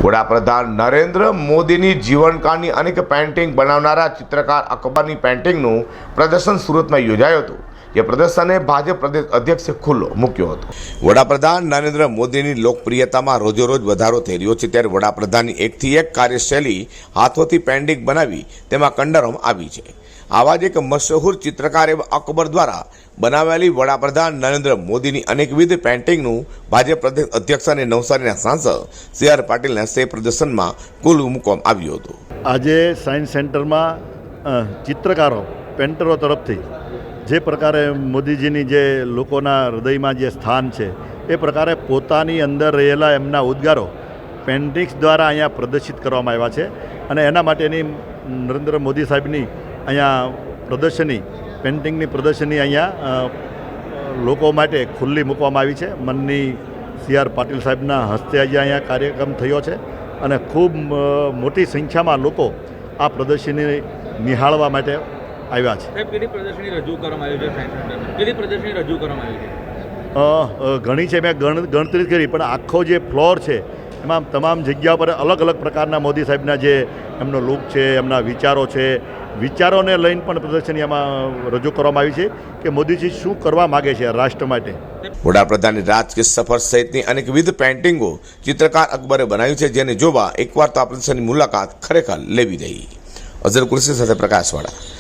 વડાપ્રધાન નરેન્દ્ર મોદીની જીવનકાળની અનેક પેઇન્ટિંગ બનાવનારા ચિત્રકાર અકબરની પેઇન્ટિંગનું પ્રદર્શન સુરતમાં યોજાયું હતું। જે પ્રદર્શને ભાજપ પ્રદેશ અધ્યક્ષે ખુલ્લો મૂક્યો હતો। વડાપ્રધાન નરેન્દ્ર મોદીની લોકપ્રિયતામાં રોજેરોજ વધારો થઈ રહ્યો છે, ત્યારે વડાપ્રધાનની એકથી એક કાર્યશૈલી હાથોથી પેઇન્ટિંગ બનાવી તેમાં કંડરમ આવી છે। આવા જ એક મશહૂર ચિત્રકાર એવા અકબર દ્વારા બનાવેલી વડાપ્રધાન નરેન્દ્ર મોદીની અનેકવિધ પેઇન્ટિંગનું ભાજપ પ્રદેશ અધ્યક્ષ અને નવસારીના સાંસદ CR પાટીલના પ્રદર્શનમાં ખુલ્લું મૂકવામાં આવ્યું હતું। આજે સાયન્સ સેન્ટરમાં ચિત્રકારો પેન્ટરો તરફથી જે પ્રકારે મોદીજીની જે લોકોના હૃદયમાં જે સ્થાન છે એ પ્રકારે પોતાની અંદર રહેલા એમના ઉદ્ગારો પેઇન્ટિંગ્સ દ્વારા અહીંયા પ્રદર્શિત કરવામાં આવ્યા છે અને એના માટેની નરેન્દ્ર મોદી સાહેબની અહીંયા પ્રદર્શની પેઇન્ટિંગની પ્રદર્શની અહીંયા લોકો માટે ખુલ્લી મૂકવામાં આવી છે। મનની CR પાટીલ સાહેબના હસ્તે આજે અહીંયા કાર્યક્રમ થયો છે અને ખૂબ મોટી સંખ્યામાં લોકો આ પ્રદર્શની નિહાળવા માટે આવ્યા છે। કેટલી પ્રદર્શની રજૂ કરવામાં આવી છે? કેટલી પ્રદર્શની રજૂ કરવામાં આવી છે? ઘણી છે, મેં ગણતરી કરી, પણ આખો જે ફ્લોર છે એમાં તમામ જગ્યા પર અલગ અલગ પ્રકારના મોદી સાહેબના જે એમનો લુક છે, એમના વિચારો છે, વિચારોને લઈને પણ પ્રદર્શની એમાં રજૂ કરવામાં આવી છે કે મોદીજી શું કરવા માગે છે રાષ્ટ્ર માટે। વડાપ્રધાનની રાજકીય સફર સહિતની અનેકવિધ પેઇન્ટિંગો ચિત્રકાર અકબરે બનાવી છે, જેને જોવા એકવાર તો આ પ્રદર્શનની મુલાકાત ખરેખર લેવી રહી। અઝર કુરેશી સાથે પ્રકાશવાળા।